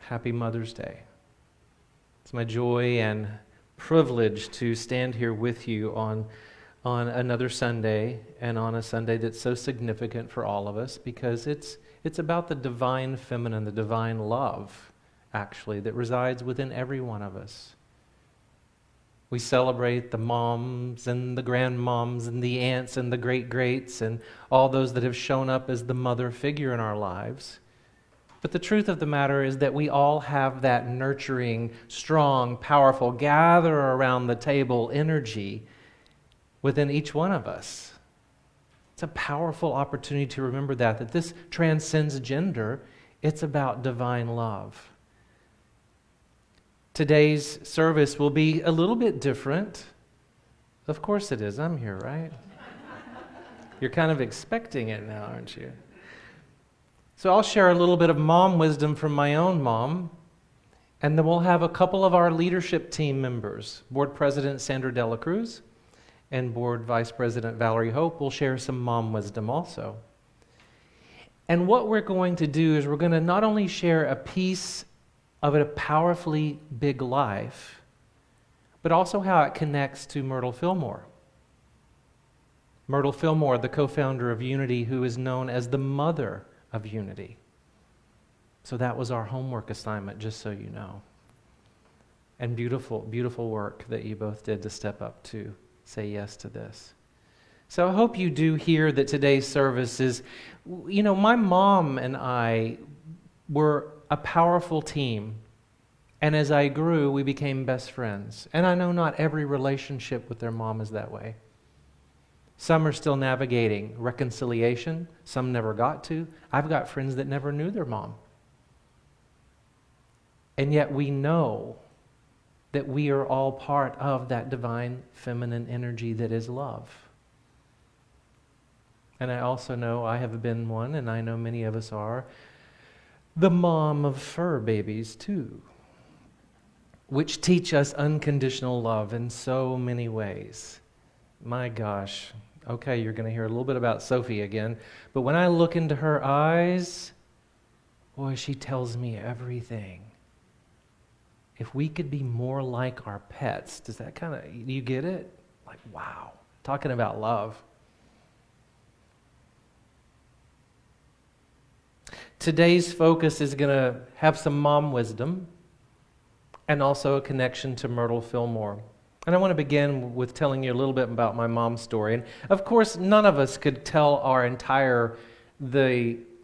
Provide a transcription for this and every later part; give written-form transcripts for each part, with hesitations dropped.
Happy Mother's Day. It's my joy and privilege to stand here with you on another Sunday, and on a Sunday that's so significant for all of us, because it's about the divine feminine, the divine love, actually, that resides within every one of us. We celebrate the moms and the grandmoms and the aunts and the great-greats and all those that have shown up as the mother figure in our lives. But the truth of the matter is that we all have that nurturing, strong, powerful, gather around the table energy within each one of us. It's a powerful opportunity to remember that this transcends gender. It's about divine love. Today's service will be a little bit different. Of course it is. I'm here, right? You're kind of expecting it now, aren't you? So I'll share a little bit of mom wisdom from my own mom, and then we'll have a couple of our leadership team members, Board President Sandra Dela Cruz and Board Vice President Valerie Hope, will share some mom wisdom also. And what we're going to do is we're going to not only share a piece of a powerfully big life, but also how it connects to Myrtle Fillmore. Myrtle Fillmore, the co-founder of Unity, who is known as the mother of Unity. So that was our homework assignment, just so you know. And beautiful, beautiful work that you both did to step up to say yes to this. So I hope you do hear that today's service is, my mom and I were a powerful team. And as I grew, we became best friends. And I know not every relationship with their mom is that way. Some are still navigating reconciliation. Some never got to. I've got friends that never knew their mom. And yet we know that we are all part of that divine feminine energy that is love. And I also know I have been one, and I know many of us are, the mom of fur babies too, which teach us unconditional love in so many ways. My gosh. Okay, you're going to hear a little bit about Sophie again, but when I look into her eyes, boy, she tells me everything. If we could be more like our pets, does that you get it? Like, wow, talking about love. Today's focus is going to have some mom wisdom and also a connection to Myrtle Fillmore. And I want to begin with telling you a little bit about my mom's story. And of course, none of us could tell our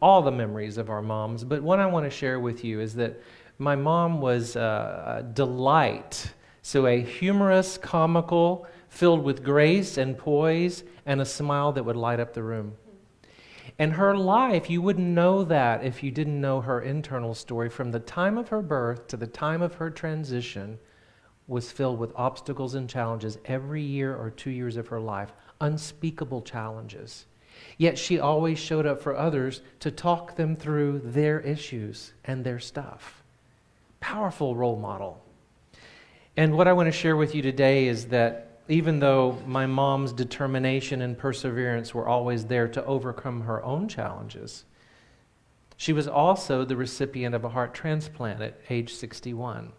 all the memories of our moms, but what I want to share with you is that my mom was a delight. So a humorous, comical, filled with grace and poise and a smile that would light up the room. And her life, you wouldn't know that if you didn't know her internal story. From the time of her birth to the time of her transition was filled with obstacles and challenges every year or 2 years of her life, unspeakable challenges. Yet she always showed up for others to talk them through their issues and their stuff. Powerful role model. And what I want to share with you today is that even though my mom's determination and perseverance were always there to overcome her own challenges, she was also the recipient of a heart transplant at age 61.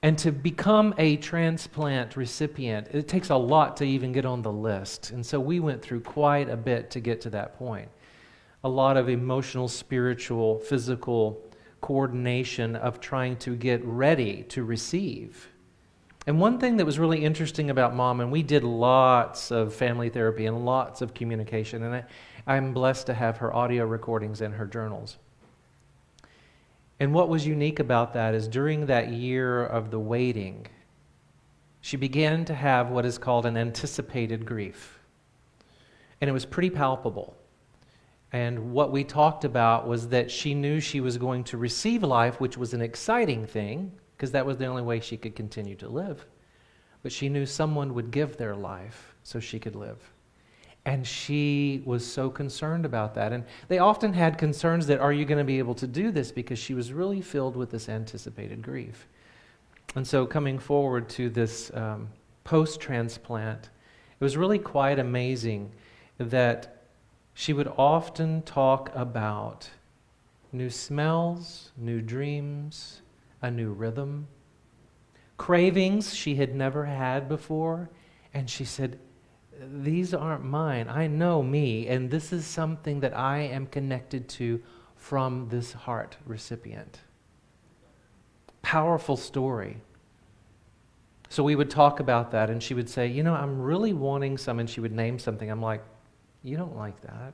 And to become a transplant recipient, it takes a lot to even get on the list. And so we went through quite a bit to get to that point. A lot of emotional, spiritual, physical coordination of trying to get ready to receive. And one thing that was really interesting about Mom, and we did lots of family therapy and lots of communication, and I'm blessed to have her audio recordings and her journals. And what was unique about that is during that year of the waiting, she began to have what is called an anticipated grief. And it was pretty palpable. And what we talked about was that she knew she was going to receive life, which was an exciting thing, because that was the only way she could continue to live. But she knew someone would give their life so she could live. And she was so concerned about that. And they often had concerns that, are you going to be able to do this? Because she was really filled with this anticipated grief. And so coming forward to this post-transplant, it was really quite amazing that she would often talk about new smells, new dreams, a new rhythm, cravings she had never had before. And she said, these aren't mine. I know me, and this is something that I am connected to from this heart recipient. Powerful story. So we would talk about that, and she would say, I'm really wanting some, and she would name something. I'm like, you don't like that.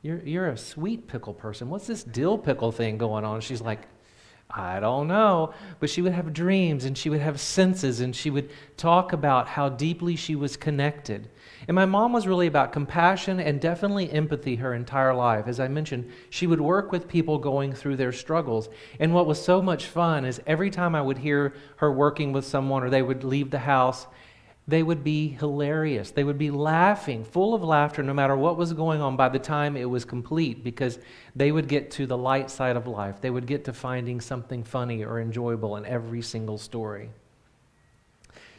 You're a sweet pickle person. What's this dill pickle thing going on? She's like, I don't know. But she would have dreams, and she would have senses, and she would talk about how deeply she was connected. And my mom was really about compassion and definitely empathy her entire life. As I mentioned, she would work with people going through their struggles. And what was so much fun is every time I would hear her working with someone or they would leave the house, they would be hilarious. They would be laughing, full of laughter, no matter what was going on by the time it was complete, because they would get to the light side of life. They would get to finding something funny or enjoyable in every single story.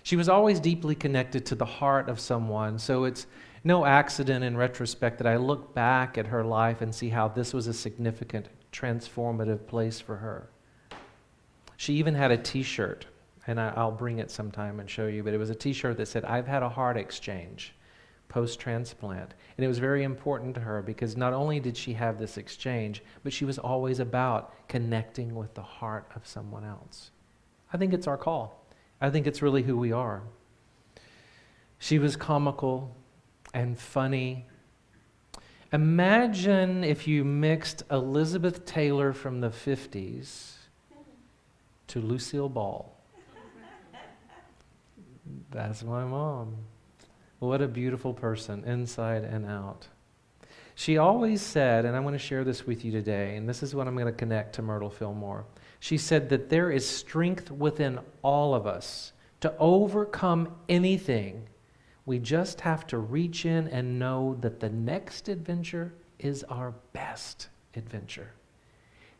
She was always deeply connected to the heart of someone, so it's no accident in retrospect that I look back at her life and see how this was a significant, transformative place for her. She even had a t-shirt, and I'll bring it sometime and show you, but it was a t-shirt that said, I've had a heart exchange post-transplant. And it was very important to her because not only did she have this exchange, but she was always about connecting with the heart of someone else. I think it's our call. I think it's really who we are. She was comical and funny. Imagine if you mixed Elizabeth Taylor from the 50s to Lucille Ball. That's my mom. What a beautiful person, inside and out. She always said, and I want to share this with you today, and this is what I'm going to connect to Myrtle Fillmore. She said that there is strength within all of us to overcome anything. We just have to reach in and know that the next adventure is our best adventure.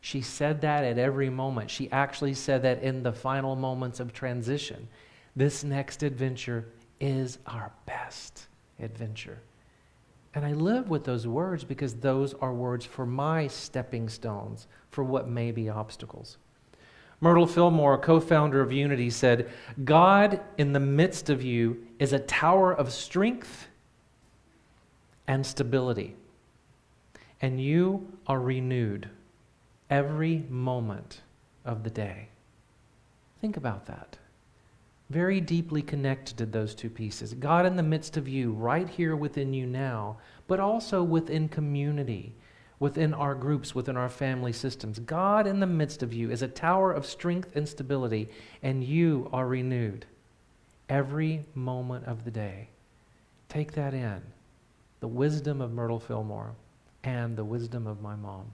She said that at every moment. She actually said that in the final moments of transition. This next adventure is our best adventure. And I live with those words because those are words for my stepping stones for what may be obstacles. Myrtle Fillmore, co-founder of Unity, said, God in the midst of you is a tower of strength and stability, and you are renewed every moment of the day. Think about that. Very deeply connected to those two pieces. God in the midst of you, right here within you now, but also within community, within our groups, within our family systems. God in the midst of you is a tower of strength and stability, and you are renewed every moment of the day. Take that in. The wisdom of Myrtle Fillmore and the wisdom of my mom.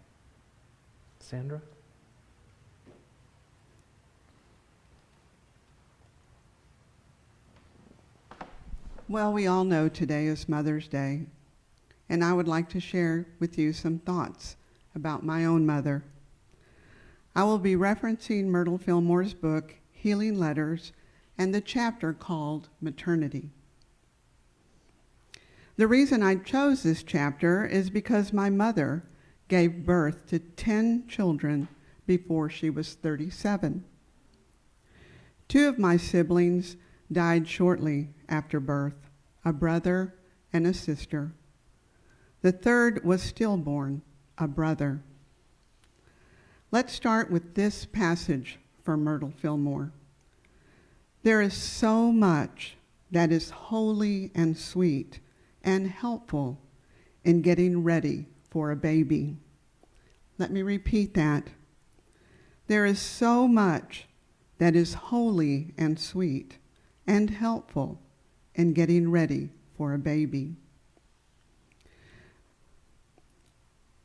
Sandra? Well, we all know today is Mother's Day, and I would like to share with you some thoughts about my own mother. I will be referencing Myrtle Fillmore's book, Healing Letters, and the chapter called Maternity. The reason I chose this chapter is because my mother gave birth to 10 children before she was 37. 2 of my siblings died shortly after birth, a brother and a sister. The third was stillborn, a brother. Let's start with this passage from Myrtle Fillmore. There is so much that is holy and sweet and helpful in getting ready for a baby. Let me repeat that. There is so much that is holy and sweet and helpful in getting ready for a baby.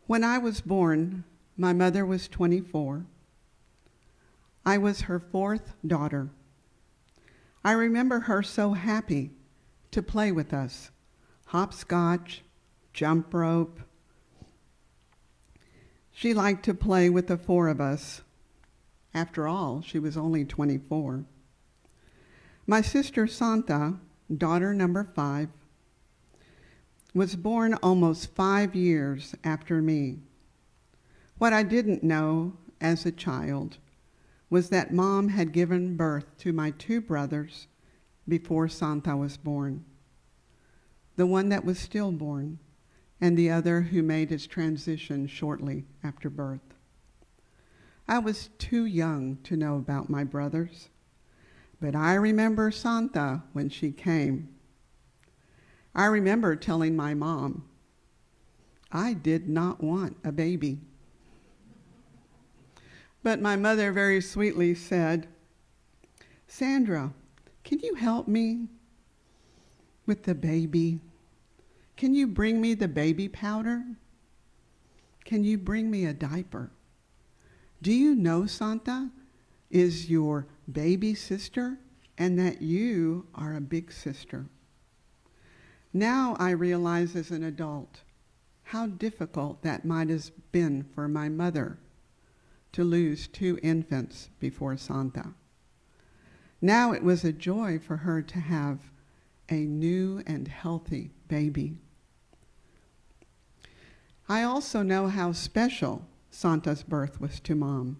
When I was born, my mother was 24. I was her 4th daughter. I remember her so happy to play with us, hopscotch, jump rope. She liked to play with the 4 of us. After all, she was only 24. My sister Santa, daughter number 5, was born almost 5 years after me. What I didn't know as a child was that Mom had given birth to my two brothers before Santa was born. The one that was stillborn, and the other who made his transition shortly after birth. I was too young to know about my brothers, but I remember Santa when she came. I remember telling my mom, I did not want a baby. But my mother very sweetly said, Sandra, can you help me with the baby? Can you bring me the baby powder? Can you bring me a diaper? Do you know Santa is your baby sister and that you are a big sister? Now I realize as an adult how difficult that might have been for my mother to lose two infants before Santa. Now it was a joy for her to have a new and healthy baby. I also know how special Santa's birth was to Mom.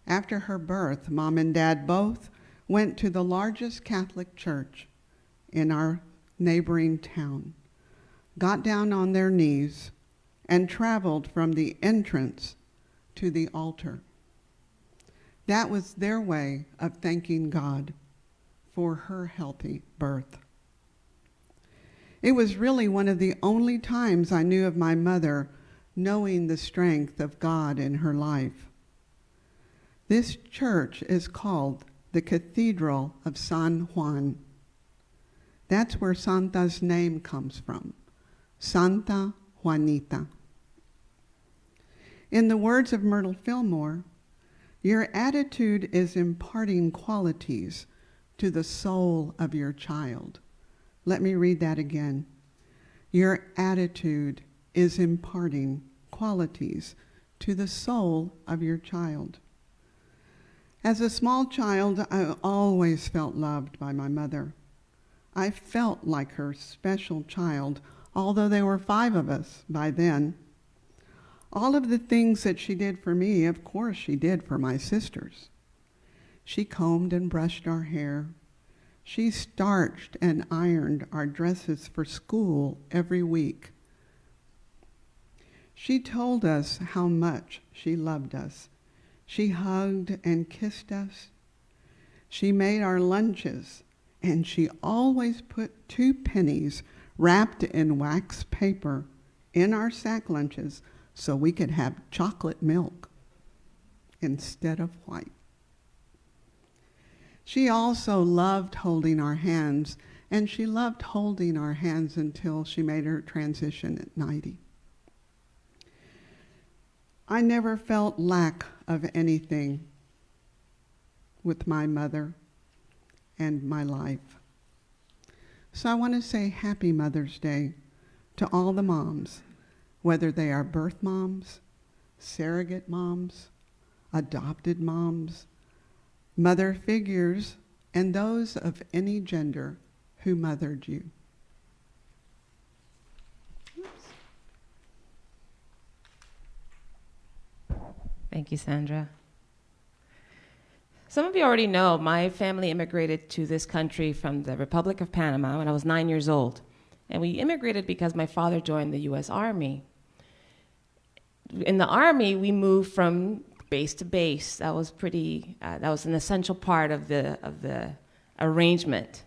After her birth, Mom and Dad both went to the largest Catholic church in our neighboring town, got down on their knees, and traveled from the entrance to the altar. That was their way of thanking God for her healthy birth. It was really one of the only times I knew of my mother knowing the strength of God in her life. This church is called the Cathedral of San Juan. That's where Santa's name comes from, Santa Juanita. In the words of Myrtle Fillmore, your attitude is imparting qualities to the soul of your child. Let me read that again. Your attitude is imparting qualities to the soul of your child. As a small child, I always felt loved by my mother. I felt like her special child, although there were 5 of us by then. All of the things that she did for me, of course she did for my sisters. She combed and brushed our hair. She starched and ironed our dresses for school every week. She told us how much she loved us. She hugged and kissed us. She made our lunches, and she always put 2 pennies wrapped in wax paper in our sack lunches so we could have chocolate milk instead of white. She also loved holding our hands, and she loved holding our hands until she made her transition at 90. I never felt lack of anything with my mother and my life. So I want to say Happy Mother's Day to all the moms, whether they are birth moms, surrogate moms, adopted moms, mother figures, and those of any gender who mothered you. Thank you, Sandra. Some of you already know my family immigrated to this country from the Republic of Panama when I was 9 years old. And we immigrated because my father joined the U.S. Army. In the Army, we moved from base to base. That was an essential part of the arrangement.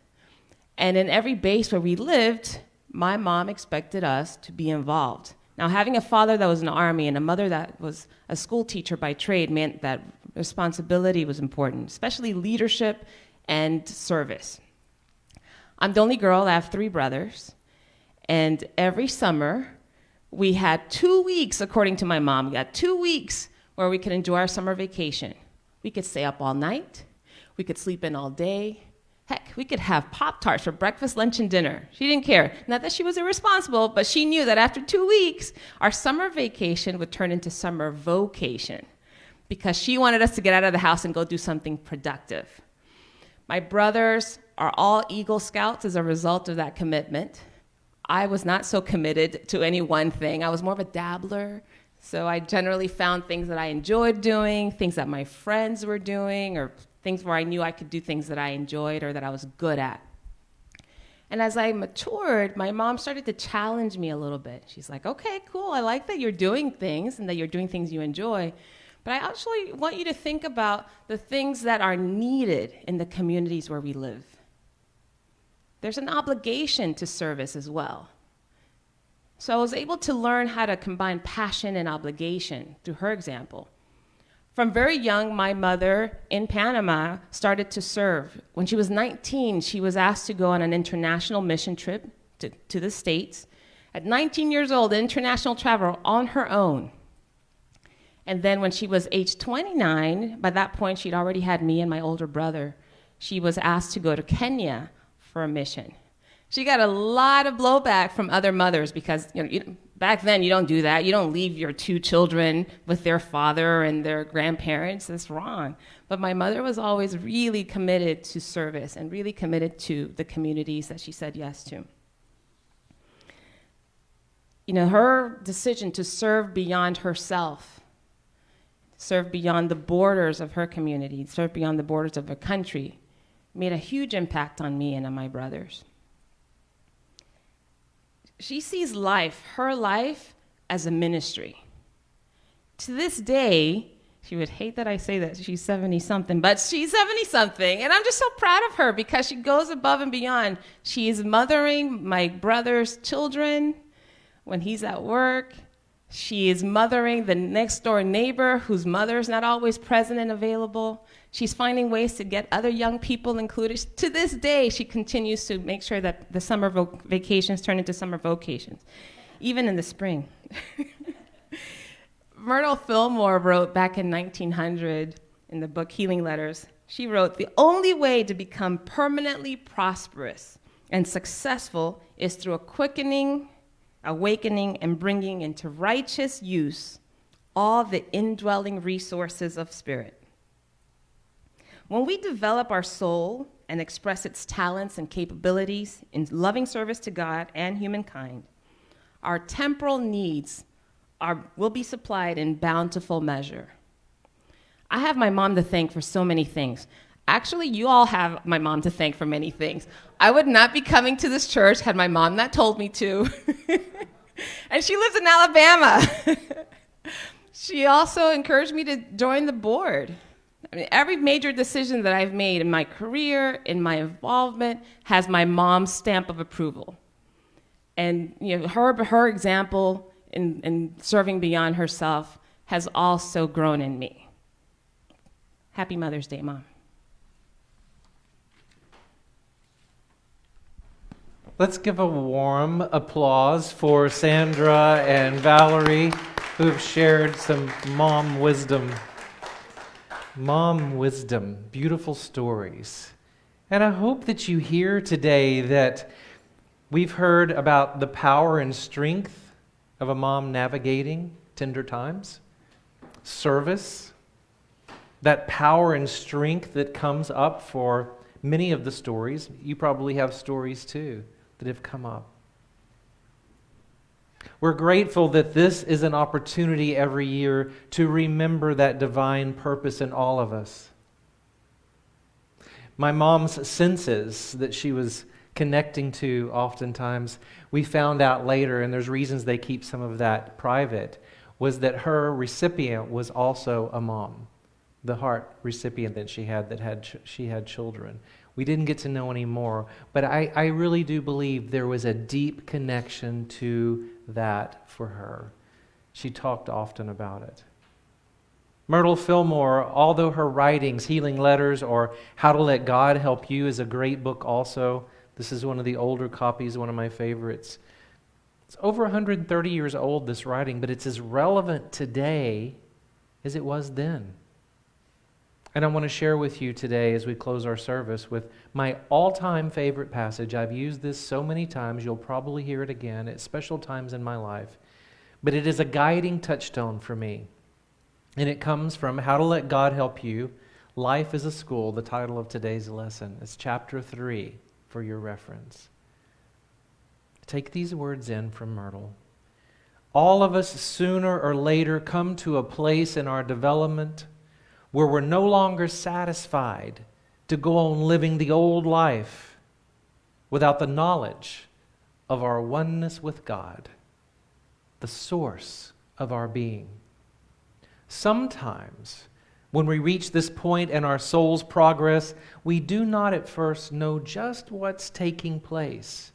And in every base where we lived, my mom expected us to be involved. Now, having a father that was in the Army and a mother that was a school teacher by trade meant that responsibility was important, especially leadership and service. I'm the only girl. I have 3 brothers. And every summer, we had 2 weeks, according to my mom, we had 2 weeks where we could enjoy our summer vacation. We could stay up all night. We could sleep in all day. Heck, we could have Pop-Tarts for breakfast, lunch, and dinner. She didn't care. Not that she was irresponsible, but she knew that after 2 weeks, our summer vacation would turn into summer vocation because she wanted us to get out of the house and go do something productive. My brothers are all Eagle Scouts as a result of that commitment. I was not so committed to any one thing. I was more of a dabbler So I generally found things that I enjoyed doing, things that my friends were doing, or things where I knew I could do things that I enjoyed or that I was good at. And as I matured, my mom started to challenge me a little bit. She's like, okay, cool, I like that you're doing things and that you're doing things you enjoy, but I actually want you to think about the things that are needed in the communities where we live. There's an obligation to service as well. So I was able to learn how to combine passion and obligation through her example. From very young, my mother in Panama started to serve. When she was 19, she was asked to go on an international mission trip to the States. At 19 years old, international travel on her own. And then when she was age 29, by that point she'd already had me and my older brother, she was asked to go to Kenya for a mission. She got a lot of blowback from other mothers because back then you don't do that. You don't leave your two children with their father and their grandparents. That's wrong. But my mother was always really committed to service and really committed to the communities that she said yes to. Her decision to serve beyond herself, serve beyond the borders of her community, serve beyond the borders of her country, made a huge impact on me and on my brothers. She sees her life, as a ministry. To this day, she would hate that I say that she's 70-something, but she's 70-something, and I'm just so proud of her because she goes above and beyond. She is mothering my brother's children when he's at work. She is mothering the next-door neighbor whose mother is not always present and available. She's finding ways to get other young people included. To this day, she continues to make sure that the summer vacations turn into summer vocations, even in the spring. Myrtle Fillmore wrote back in 1900 in the book Healing Letters, she wrote, "The only way to become permanently prosperous and successful is through a quickening, awakening, and bringing into righteous use all the indwelling resources of spirit. When we develop our soul and express its talents and capabilities in loving service to God and humankind, our temporal needs will be supplied in bountiful measure." I have my mom to thank for so many things. Actually, you all have my mom to thank for many things. I would not be coming to this church had my mom not told me to. And she lives in Alabama. She also encouraged me to join the board. Every major decision that I've made in my career, in my involvement, has my mom's stamp of approval. And her example in serving beyond herself has also grown in me. Happy Mother's Day, Mom. Let's give a warm applause for Sandra and Valerie, who have shared some mom wisdom. Mom wisdom, beautiful stories. And I hope that you hear today that we've heard about the power and strength of a mom navigating tender times, service, that power and strength that comes up for many of the stories. You probably have stories too that have come up. We're grateful that this is an opportunity every year to remember that divine purpose in all of us. My mom's senses that she was connecting to oftentimes, we found out later, and there's reasons they keep some of that private, was that her recipient was also a mom, the heart recipient that she had children. We didn't get to know any more, but I really do believe there was a deep connection to that for her. She talked often about it. Myrtle Fillmore, although her writings, Healing Letters or How to Let God Help You, is a great book also. This is one of the older copies, one of my favorites. It's over 130 years old, this writing, but it's as relevant today as it was then. And I want to share with you today as we close our service with my all-time favorite passage. I've used this so many times, you'll probably hear it again at special times in my life. But it is a guiding touchstone for me. And it comes from How to Let God Help You, Life is a School, the title of today's lesson. It's chapter 3 for your reference. Take these words in from Myrtle. All of us sooner or later come to a place in our development where we're no longer satisfied to go on living the old life without the knowledge of our oneness with God, the source of our being. Sometimes, when we reach this point in our soul's progress, we do not at first know just what's taking place.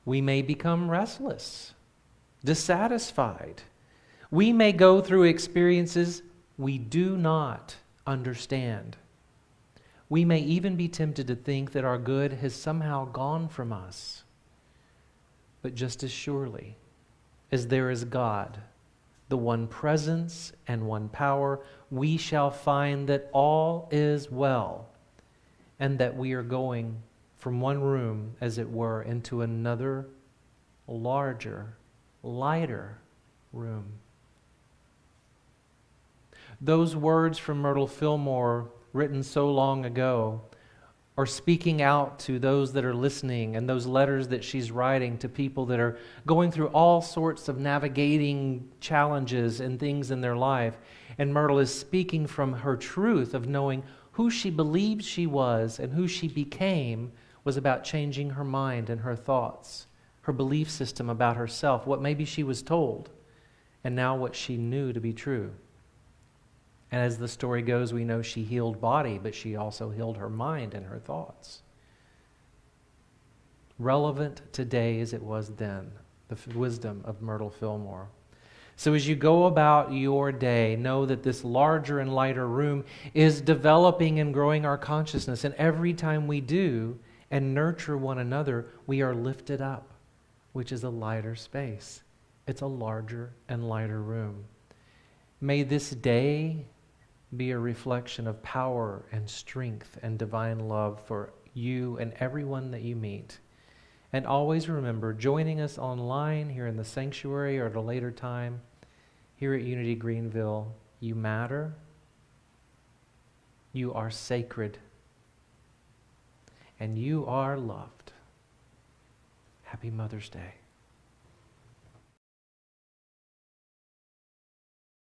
We may become restless, dissatisfied. We may go through experiences we do not understand. We may even be tempted to think that our good has somehow gone from us. But just as surely as there is God, the one presence and one power, we shall find that all is well, and that we are going from one room, as it were, into another, larger, lighter room. Those words from Myrtle Fillmore, written so long ago, are speaking out to those that are listening, and those letters that she's writing to people that are going through all sorts of navigating challenges and things in their life. And Myrtle is speaking from her truth of knowing who she believed she was and who she became was about changing her mind and her thoughts, her belief system about herself, what maybe she was told, and now what she knew to be true. And as the story goes, we know she healed body, but she also healed her mind and her thoughts. Relevant today as it was then, the wisdom of Myrtle Fillmore. So as you go about your day, know that this larger and lighter room is developing and growing our consciousness. And every time we do and nurture one another, we are lifted up, which is a lighter space. It's a larger and lighter room. May this day be a reflection of power and strength and divine love for you and everyone that you meet. And always remember, joining us online here in the sanctuary or at a later time here at Unity Greenville, you matter, you are sacred, and you are loved. Happy Mother's Day.